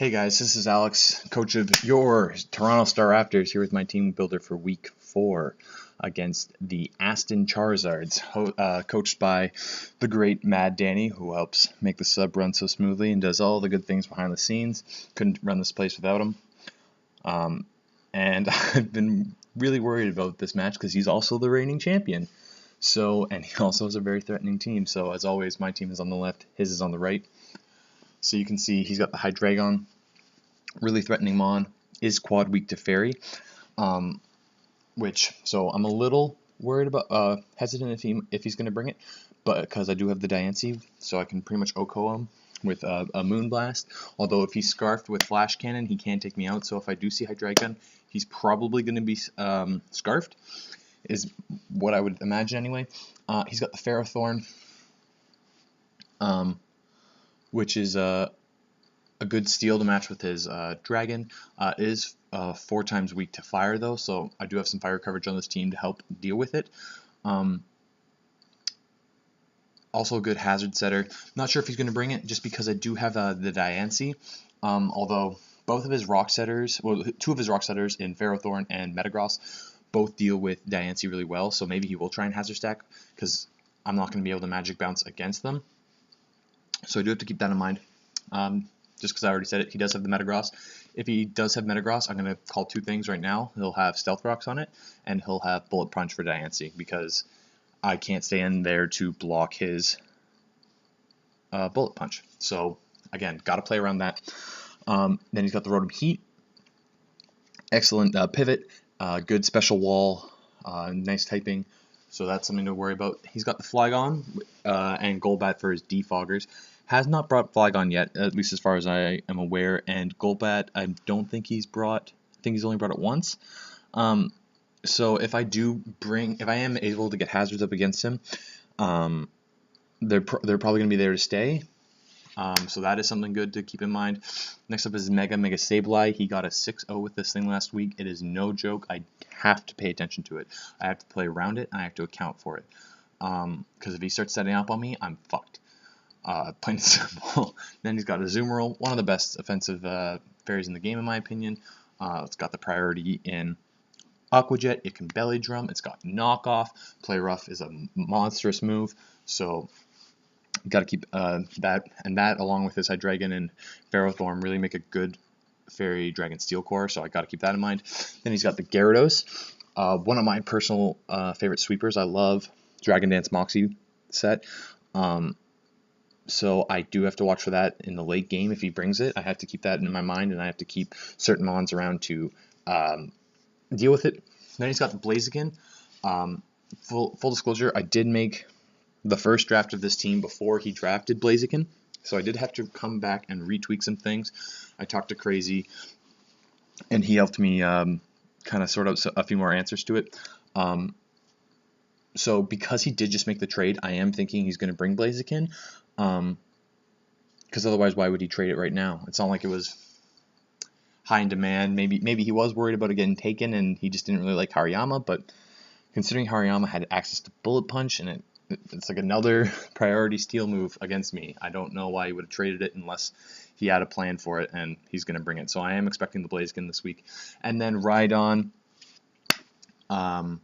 Hey guys, this is Alex, coach of your Toronto Star Raptors, here with my team builder for Week 4 against the Aston Charizards, coached by the great Mad Danny, who helps make the sub run so smoothly and does all the good things behind the scenes. Couldn't run this place without him. And I've been really worried about this match because he's also the reigning champion. And he also has a very threatening team. So as always, my team is on the left, his is on the right. So you can see he's got the Hydreigon, really threatening Mon, is quad weak to Fairy, so I'm a little worried about, hesitant if he's going to bring it, but because I do have the Diancie, so I can pretty much OHKO him with a Moonblast. Although if he's Scarfed with Flash Cannon, he can take me out, so if I do see Hydreigon, he's probably going to be Scarfed, is what I would imagine anyway. He's got the Ferrothorn, which is a good steal to match with his Dragon. It is 4 times weak to fire though, so I do have some fire coverage on this team to help deal with it. Also a good hazard setter. Not sure if he's going to bring it just because I do have the Diancie, although both of his rock setters, well, 2 of his rock setters in Ferrothorn and Metagross both deal with Diancie really well, so maybe he will try and hazard stack because I'm not going to be able to magic bounce against them. So I do have to keep that in mind. Just because I already said it, he does have the Metagross. If he does have Metagross, I'm going to call 2 things right now. He'll have Stealth Rocks on it, and he'll have Bullet Punch for Diancie, because I can't stay in there to block his Bullet Punch. So, again, got to play around that. Then he's got the Rotom Heat. Excellent pivot, good special wall, nice typing. So that's something to worry about. He's got the Flygon and Golbat for his Defoggers. Has not brought Flygon yet, at least as far as I am aware, and Golbat I don't think he's brought. I think he's only brought it once. So if I am able to get hazards up against him, they're probably going to be there to stay. So that is something good to keep in mind. Next up is Mega Sableye. He got a 6-0 with this thing last week. It is no joke. I have to pay attention to it. I have to play around it, and I have to account for it. Because if he starts setting up on me, I'm fucked. Plain and simple. Then he's got a Azumarill, one of the best offensive fairies in the game, in my opinion. It's got the priority in Aqua Jet. It can Belly Drum. It's got Knockoff. Play Rough is a monstrous move. So got to keep that, and that along with his Hydreigon and Ferrothorn really make a good Fairy Dragon Steel Core. So I got to keep that in mind. Then he's got the Gyarados, one of my personal favorite sweepers. I love Dragon Dance Moxie set. So I do have to watch for that in the late game if he brings it. I have to keep that in my mind, and I have to keep certain mons around to deal with it. Then he's got the Blaziken. Full disclosure, I did make the first draft of this team before he drafted Blaziken, so I did have to come back and retweak some things. I talked to Crazy, and he helped me kind of sort out a few more answers to it. So because he did just make the trade, I am thinking he's going to bring Blaziken. Because otherwise, why would he trade it right now? It's not like it was high in demand. Maybe he was worried about it getting taken, and he just didn't really like Hariyama. But considering Hariyama had access to Bullet Punch, and it's like another priority steal move against me, I don't know why he would have traded it unless he had a plan for it, and he's going to bring it. So I am expecting the Blaziken this week. And then Rhydon. Amon,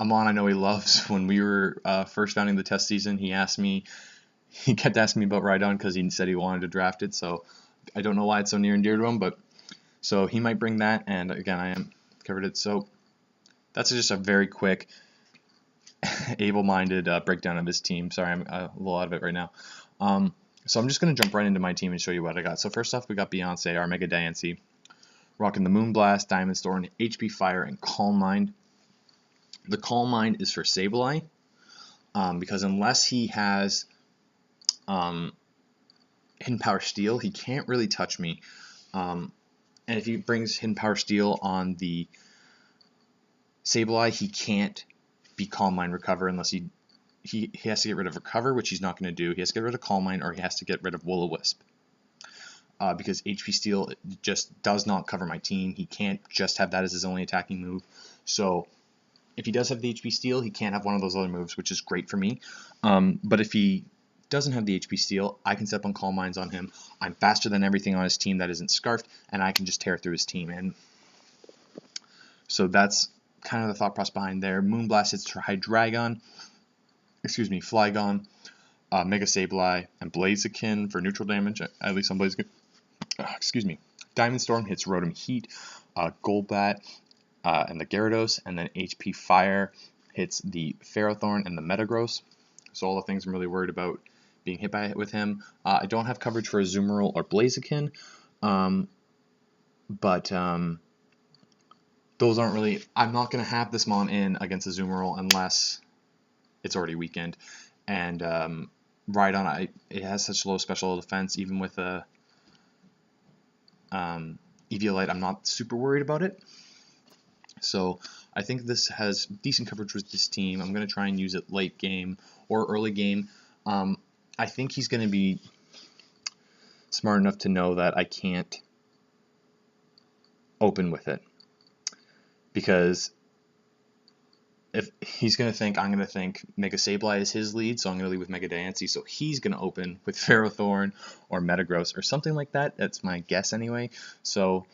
I know he loves. When we were first founding the test season, he kept asking me about Rhydon because he said he wanted to draft it, so I don't know why it's so near and dear to him, but so he might bring that, and again, I am covered it. So that's just a very quick, able-minded breakdown of his team. Sorry, I'm a little out of it right now. So I'm just going to jump right into my team and show you what I got. So first off, we got Beyonce, our Mega Diancie, rocking the Moonblast, Diamond Storm, HP Fire, and Calm Mind. The Calm Mind is for Sableye, because unless he has Hidden Power Steel, he can't really touch me. And if he brings Hidden Power Steel on the Sableye, he can't be Calm Mind Recover unless he has to get rid of Recover, which he's not going to do. He has to get rid of Calm Mind, or he has to get rid of Will-O-Wisp. Because HP Steel just does not cover my team. He can't just have that as his only attacking move. So if he does have the HP Steel, he can't have one of those other moves, which is great for me. But if he doesn't have the HP Steel, I can set up on Calm Minds on him. I'm faster than everything on his team that isn't Scarfed, and I can just tear through his team. And so that's kind of the thought process behind there. Moonblast hits Hydreigon, Flygon, Mega Sableye, and Blaziken for neutral damage, at least on Blaziken. Diamond Storm hits Rotom Heat, Golbat, and the Gyarados, and then HP Fire hits the Ferrothorn and the Metagross. So all the things I'm really worried about being hit by with him. I don't have coverage for Azumarill or Blaziken, but those aren't really. I'm not going to have this Mon in against Azumarill unless it's already weakened. And Rhydon, it has such low special defense, even with a Eviolite, I'm not super worried about it. So I think this has decent coverage with this team. I'm going to try and use it late game or early game. I think he's going to be smart enough to know that I can't open with it. Because if he's going to think, I'm going to think Mega Sableye is his lead, so I'm going to lead with Mega Diancie, so he's going to open with Ferrothorn or Metagross or something like that. That's my guess anyway. So,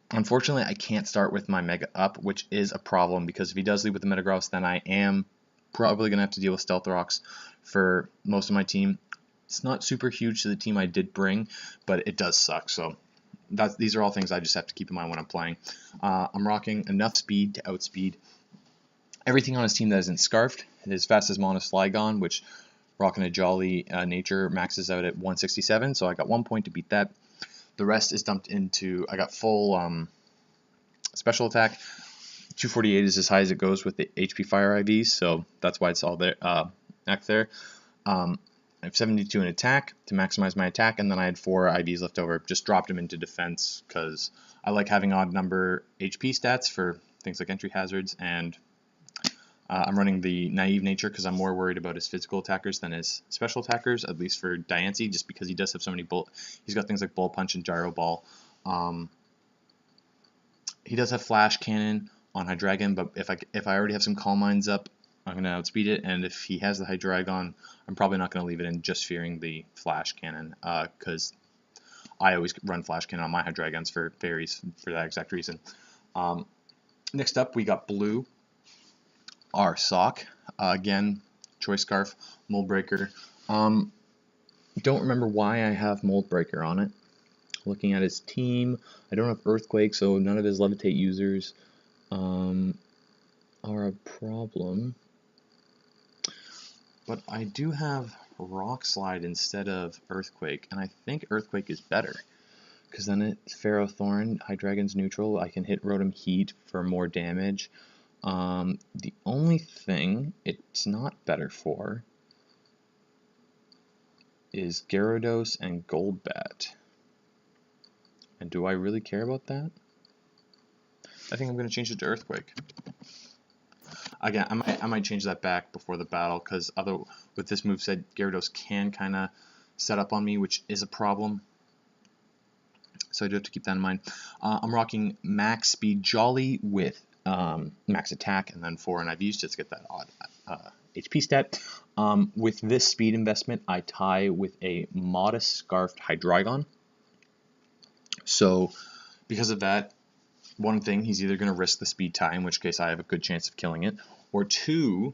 unfortunately, I can't start with my Mega up, which is a problem, because if he does lead with the Metagross, then I am probably going to have to deal with Stealth Rocks for most of my team. It's not super huge to the team I did bring, but it does suck, so these are all things I just have to keep in mind when I'm playing. I'm rocking enough speed to outspeed everything on his team that isn't Scarfed. His fastest Mon is Flygon, which rocking a Jolly Nature maxes out at 167, so I got 1 point to beat that. The rest is dumped into, I got full special attack. 248 is as high as it goes with the HP Fire IVs, so that's why it's all there. There. I have 72 in attack to maximize my attack, and then I had 4 IVs left over. Just dropped them into defense because I like having odd number HP stats for things like entry hazards, and I'm running the Naive Nature because I'm more worried about his physical attackers than his special attackers, at least for Diancie, just because he does have so many he's got things like Bullet Punch and Gyro Ball. He does have Flash Cannon on Hydreigon, but if I already have some Calm Minds up, I'm going to outspeed it, and if he has the Hydreigon, I'm probably not going to leave it in, just fearing the Flash Cannon, because I always run Flash Cannon on my Hydreigons for fairies for that exact reason. Next up, we got Blue, our Sock. Again, Choice Scarf, Mold Breaker. Don't remember why I have Mold Breaker on it. Looking at his team, I don't have Earthquake, so none of his Levitate users are a problem. But I do have Rock Slide instead of Earthquake, and I think Earthquake is better, because then it's Ferrothorn, Hydreigon's neutral, I can hit Rotom Heat for more damage. The only thing it's not better for is Gyarados and Golbat. And do I really care about that? I think I'm going to change it to Earthquake. Again, I might change that back before the battle, because with this moveset, Gyarados can kind of set up on me, which is a problem. So I do have to keep that in mind. I'm rocking Max Speed Jolly with Max Attack and then 4 NIVs just to get that odd HP stat. With this speed investment, I tie with a modest Scarfed Hydreigon. So because of that, one thing, he's either going to risk the speed tie, in which case I have a good chance of killing it, or 2,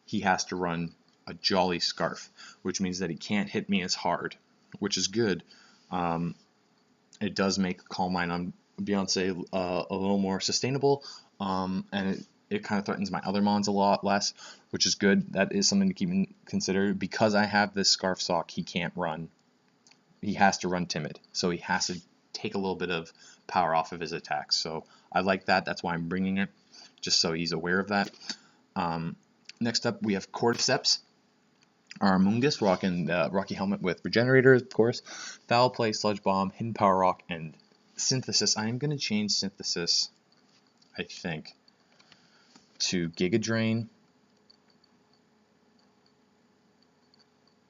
he has to run a Jolly Scarf, which means that he can't hit me as hard, which is good. It does make Calm Mind on Beyonce a little more sustainable, and it kind of threatens my other Mons a lot less, which is good. That is something to keep in consider. Because I have this Scarf Sock, he can't run. He has to run Timid, so he has to take a little bit of power off of his attacks. So I like that. That's why I'm bringing it, just so he's aware of that. Next up, we have Cordyceps. Our Mungus, rocking the Rocky Helmet with Regenerator, of course. Foul Play, Sludge Bomb, Hidden Power Rock, and Synthesis. I am going to change Synthesis, I think, to Giga Drain.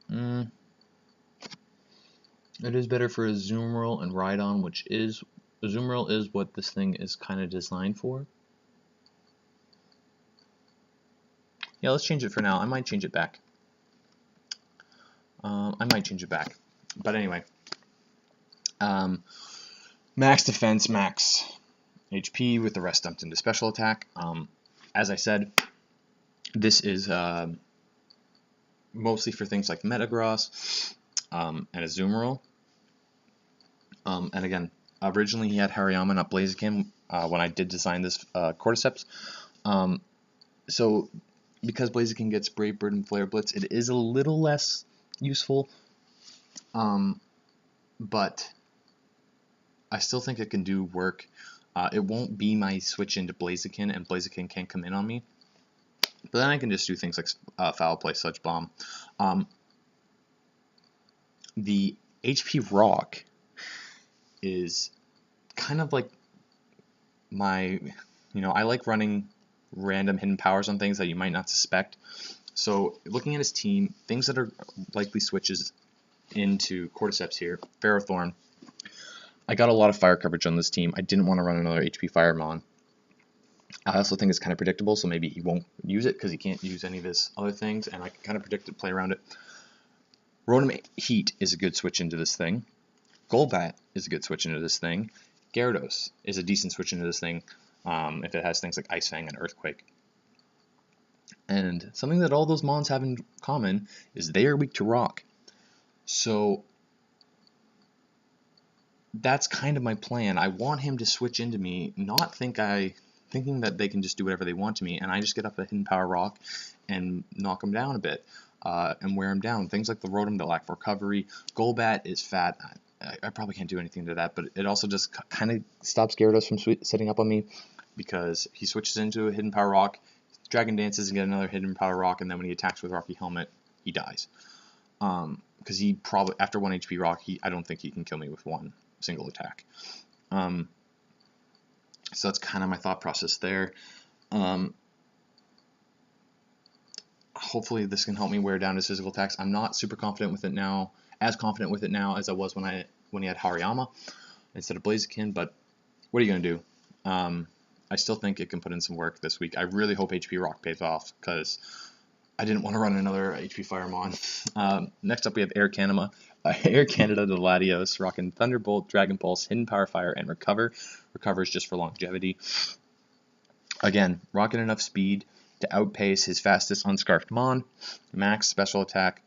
It is better for Azumarill and Rhydon, which is... Azumarill is what this thing is kind of designed for. Yeah, let's change it for now. I might change it back. But anyway, max defense, max HP with the rest dumped into special attack. As I said, this is mostly for things like Metagross and Azumarill. And again, originally he had Hariyama, not Blaziken, when I did design this Cordyceps. So because Blaziken gets Brave Bird and Flare Blitz, it is a little less useful. But I still think it can do work. It won't be my switch into Blaziken, and Blaziken can't come in on me. But then I can just do things like Foul Play, Sludge Bomb. The HP Rock is kind of like my, I like running random hidden powers on things that you might not suspect. So looking at his team, things that are likely switches into Cordyceps here, Ferrothorn. I got a lot of fire coverage on this team. I didn't want to run another HP Firemon. I also think it's kind of predictable, so maybe he won't use it because he can't use any of his other things, and I can kind of predict it, play around it. Rotom Heat is a good switch into this thing. Golbat is a good switch into this thing. Gyarados is a decent switch into this thing if it has things like Ice Fang and Earthquake. And something that all those Mons have in common is they are weak to Rock. So that's kind of my plan. I want him to switch into me, not thinking that they can just do whatever they want to me, and I just get up a Hidden Power Rock and knock him down a bit and wear him down. Things like the Rotom that lack recovery. Golbat is fat. I probably can't do anything to that, but it also just kind of stops Gyarados from setting up on me because he switches into a Hidden Power Rock, Dragon Dances and get another Hidden Power Rock, and then when he attacks with Rocky Helmet, he dies. Because he probably, after 1 HP Rock, I don't think he can kill me with one single attack. So that's kind of my thought process there. Hopefully this can help me wear down his physical attacks. I'm not super confident with it now, as confident with it now as I was when he had Hariyama instead of Blaziken, but what are you going to do? I still think it can put in some work this week. I really hope HP Rock pays off, because I didn't want to run another HP Firemon. Next up we have Air Canada, the Latios, rocking Thunderbolt, Dragon Pulse, Hidden Power Fire, and Recover. Recover is just for longevity. Again, rocking enough speed to outpace his fastest unscarfed Mon. Max special attack.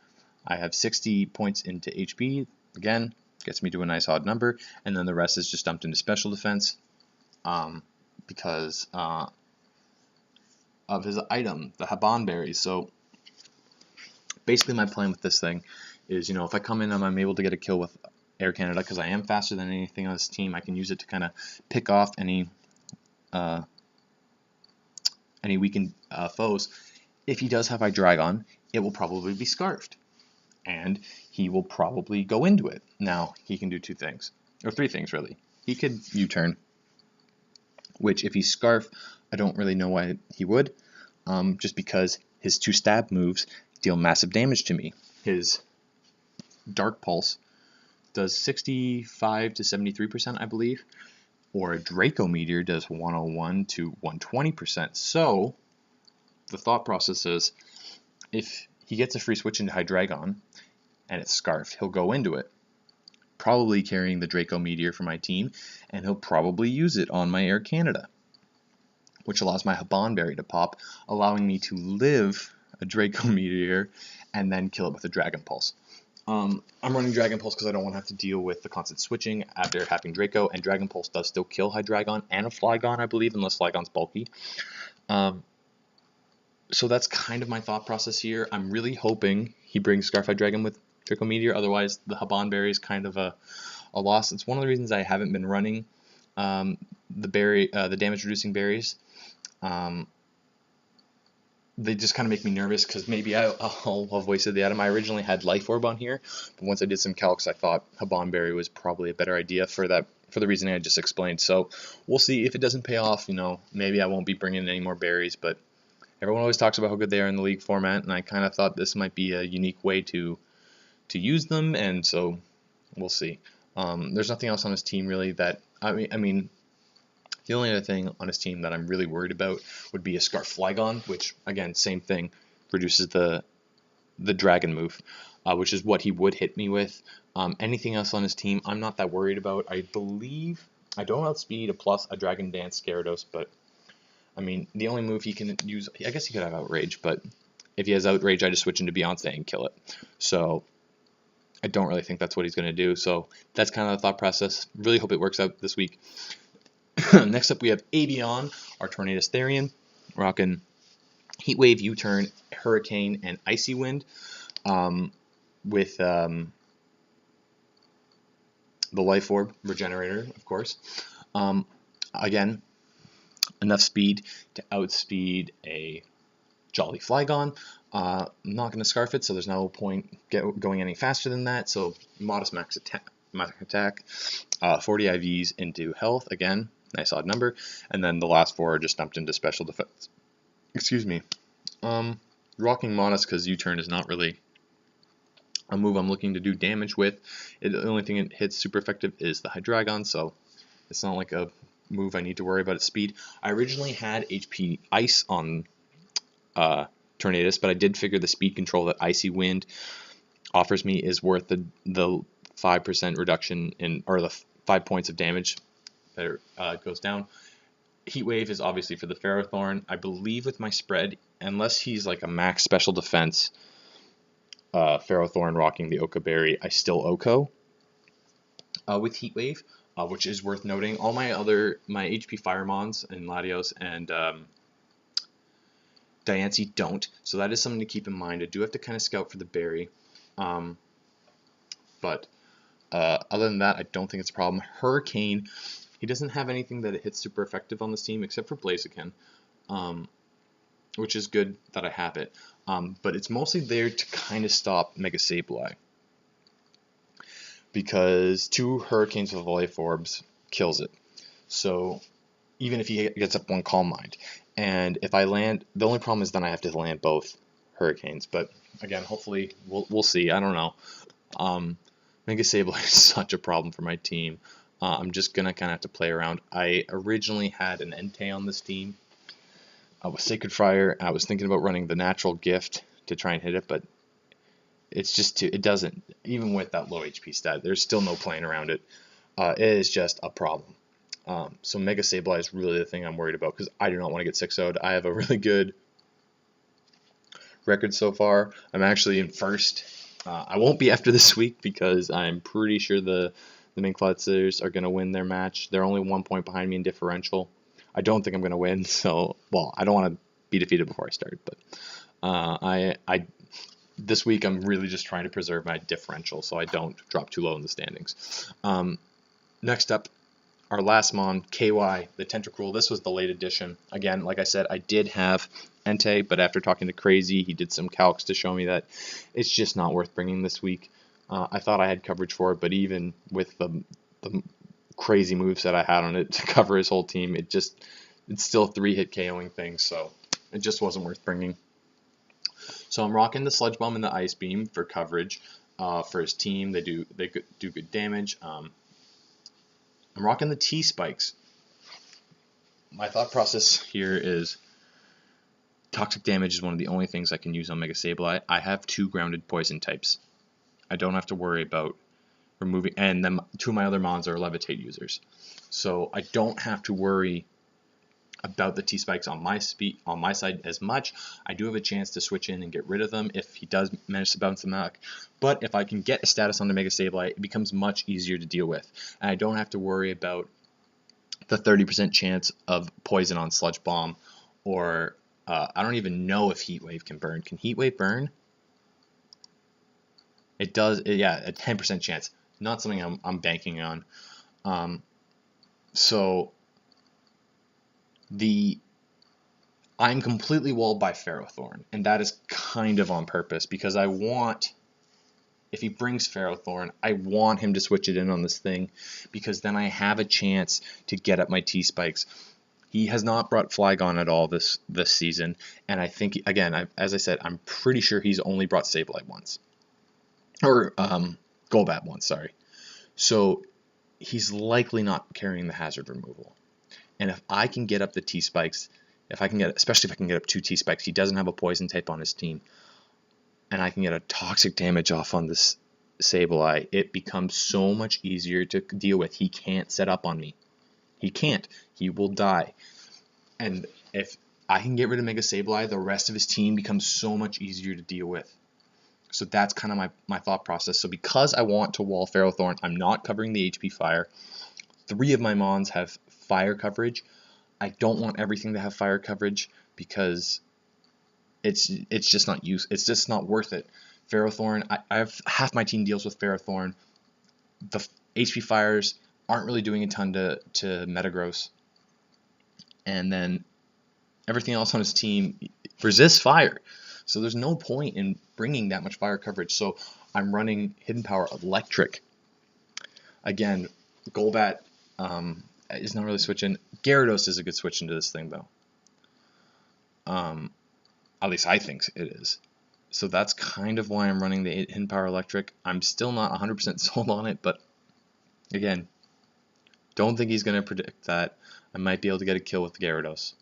I have 60 points into HP. Again, gets me to a nice odd number. And then the rest is just dumped into special defense because of his item, the Haban Berries. So basically my plan with this thing is, if I come in and I'm able to get a kill with Air Canada, because I am faster than anything on this team, I can use it to kind of pick off any weakened foes. If he does have Hydreigon, it will probably be Scarfed, and he will probably go into it. Now, he can do 2 things, or 3 things really. He could U-turn, which if he's Scarf, I don't really know why he would, just because his 2 stab moves deal massive damage to me. His Dark Pulse does 65 to 73%, I believe, or a Draco Meteor does 101 to 120%. So the thought process is, if he gets a free switch into Hydreigon and it's Scarfed, he'll go into it, probably carrying the Draco Meteor for my team, and he'll probably use it on my Air Canada, which allows my Haban Berry to pop, allowing me to live a Draco Meteor and then kill it with a Dragon Pulse. I'm running Dragon Pulse because I don't want to have to deal with the constant switching after having Draco, and Dragon Pulse does still kill Hydreigon and a Flygon, I believe, unless Flygon's bulky. So that's kind of my thought process here. I'm really hoping he brings Scarf Hydreigon with Draco Meteor, otherwise the Haban Berry is kind of a loss. It's one of the reasons I haven't been running the damage reducing berries. They just kind of make me nervous because maybe I'll have wasted the item. I originally had Life Orb on here, but once I did some calcs, I thought Haban Berry was probably a better idea for the reason I just explained. So we'll see if it doesn't pay off. Maybe I won't be bringing in any more berries, but everyone always talks about how good they are in the league format, and I kind of thought this might be a unique way to use them, and so we'll see. There's nothing else on his team really that I mean, The only other thing on his team that I'm really worried about would be a Scarf Flygon, which, again, same thing, reduces the dragon move, which is what he would hit me with. Anything else on his team, I'm not that worried about. I believe I don't outspeed a plus a Dragon Dance Gyarados, but I mean, the only move he can use, I guess he could have Outrage, but if he has Outrage, I just switch into Beyonce and kill it. So I don't really think that's what he's going to do. So that's kind of the thought process. Really hope it works out this week. Next up, we have Avion, our Tornadus Therian, rocking Heat Wave, U-Turn, Hurricane, and Icy Wind, with the Life Orb Regenerator, of course. Again, enough speed to outspeed a Jolly Flygon. I'm not going to Scarf it, so there's no point going any faster than that. So modest max attack, 40 IVs into health. Again, nice odd number. And then the last 4 are just dumped into special defense. Excuse me. Rocking modest because U-Turn is not really a move I'm looking to do damage with. The only thing it hits super effective is the Hydreigon, so it's not like a move I need to worry about its speed. I originally had HP Ice on Tornadus, but I did figure the speed control that Icy Wind offers me is worth the 5% reduction in, or the 5 points of damage that goes down. Heat Wave is obviously for the Ferrothorn. I believe with my spread, unless he's like a max special defense Ferrothorn rocking the Oka Berry, I still OHKO with Heat Wave, which is worth noting. All my HP Firemons and Latios and Diancie don't, so that is something to keep in mind. I do have to kind of scout for the berry, but other than that, I don't think it's a problem. Hurricane, he doesn't have anything that hits super effective on this team except for Blaziken, which is good that I have it, but it's mostly there to kind of stop Mega Sableye, because 2 Hurricanes with Life Orbs kills it. So even if he gets up 1 Calm Mind, and if I land, the only problem is then I have to land both Hurricanes. But again, hopefully we'll see. I don't know. Mega Sableye is such a problem for my team. I'm just gonna kind of have to play around. I originally had an Entei on this team with Sacred Fire. I was thinking about running the Natural Gift to try and hit it, but it's just it doesn't, even with that low HP stat, there's still no playing around it. It is just a problem. So Mega Sableye is really the thing I'm worried about, because I do not want to get 6-0'd. I have a really good record so far. I'm actually in first. I won't be after this week because I'm pretty sure the Minklotzers are going to win their match. They're only 1 point behind me in differential. I don't think I'm going to win, so, well, I don't want to be defeated before I start, but this week I'm really just trying to preserve my differential so I don't drop too low in the standings. Next up, our last Mon, KY, the Tentacruel. This was the late edition. Again, like I said, I did have Entei, but after talking to Crazy, he did some calcs to show me that it's just not worth bringing this week. I thought I had coverage for it, but even with the crazy moves that I had on it to cover his whole team, it's still 3-hit KOing things, so it just wasn't worth bringing. So I'm rocking the Sludge Bomb and the Ice Beam for coverage for his team. They do good damage. I'm rocking the T-Spikes. My thought process here is toxic damage is one of the only things I can use on Mega Sableye. I have 2 grounded poison types. I don't have to worry about removing, and then 2 of my other Mons are Levitate users. So I don't have to worry about the T-Spikes on my side as much. I do have a chance to switch in and get rid of them if he does manage to bounce them back. But if I can get a status on the Mega Sableye, it becomes much easier to deal with. And I don't have to worry about the 30% chance of poison on Sludge Bomb, or I don't even know if Heat Wave can burn. Can Heat Wave burn? It does, yeah, a 10% chance. Not something I'm banking on. So I'm completely walled by Ferrothorn, and that is kind of on purpose, because I want, if he brings Ferrothorn, I want him to switch it in on this thing, because then I have a chance to get up my T-Spikes. He has not brought Flygon at all this season, and I think, again, as I said, I'm pretty sure he's only brought Sableye once. Or Golbat once, sorry. So he's likely not carrying the hazard removal. And if I can get up the T-Spikes, especially if I can get up 2 T-Spikes, he doesn't have a poison type on his team, and I can get a toxic damage off on this Sableye, it becomes so much easier to deal with. He can't set up on me. He can't. He will die. And if I can get rid of Mega Sableye, the rest of his team becomes so much easier to deal with. So that's kind of my thought process. So because I want to wall Ferrothorn, I'm not covering the HP Fire. 3 of my Mons have Fire coverage. I don't want everything to have Fire coverage because it's just not worth it. Ferrothorn, I have half my team deals with Ferrothorn. The HP Fires aren't really doing a ton to Metagross. And then everything else on his team resists fire. So there's no point in bringing that much fire coverage. So I'm running Hidden Power Electric. Again, Golbat is not really switching. Gyarados is a good switch into this thing, though. At least I think it is. So that's kind of why I'm running the Hidden Power Electric. I'm still not 100% sold on it, but again, don't think he's going to predict that. I might be able to get a kill with Gyarados,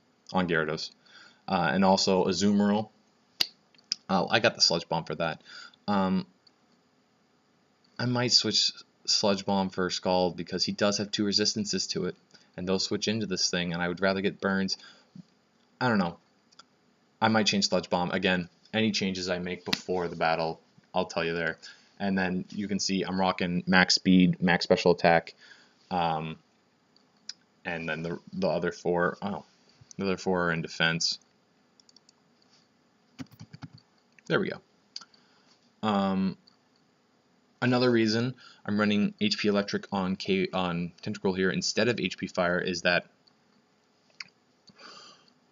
and also Azumarill. I got the Sludge Bomb for that. I might switch Sludge Bomb for Scald because he does have 2 resistances to it, and they'll switch into this thing, and I would rather get Burns. I don't know. I might change Sludge Bomb. Again, any changes I make before the battle, I'll tell you there. And then you can see I'm rocking max speed, max special attack, and then the other 4, the other 4 are in defense. There we go. Another reason I'm running HP Electric on Tentacruel here instead of HP Fire is that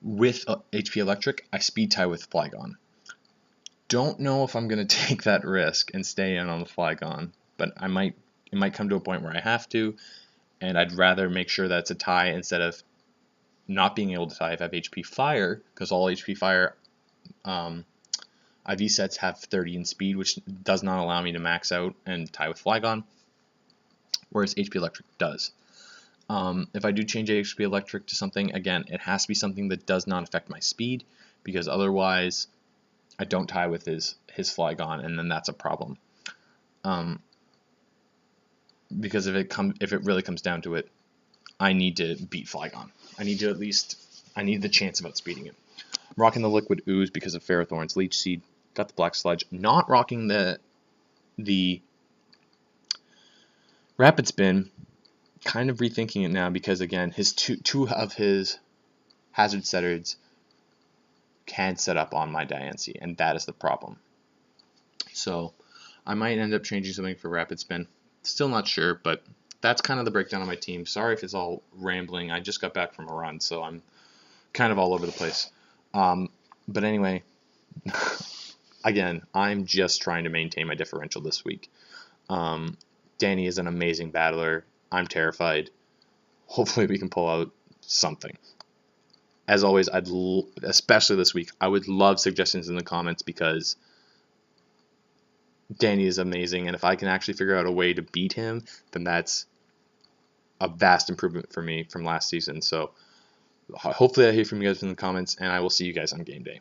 with HP Electric, I speed tie with Flygon. Don't know if I'm going to take that risk and stay in on the Flygon, but it might come to a point where I have to, and I'd rather make sure that it's a tie instead of not being able to tie if I have HP Fire, because all HP Fire IV sets have 30 in speed, which does not allow me to max out and tie with Flygon, whereas HP Electric does. If I do change HP Electric to something, again, it has to be something that does not affect my speed, because otherwise I don't tie with his Flygon, and then that's a problem. Because if it really comes down to it, I need to beat Flygon. I need the chance of outspeeding it. I'm rocking the Liquid Ooze because of Ferrothorn's Leech Seed. Got the Black Sludge. Not rocking the Rapid Spin. Kind of rethinking it now because again, his two of his Hazard Setters can set up on my Diancie, and that is the problem. So I might end up changing something for Rapid Spin. Still not sure, but that's kind of the breakdown of my team. Sorry if it's all rambling. I just got back from a run, so I'm kind of all over the place. But anyway, again, I'm just trying to maintain my differential this week. Danny is an amazing battler. I'm terrified. Hopefully we can pull out something. As always, especially this week, I would love suggestions in the comments because Danny is amazing, and if I can actually figure out a way to beat him, then that's a vast improvement for me from last season. So hopefully I hear from you guys in the comments, and I will see you guys on game day.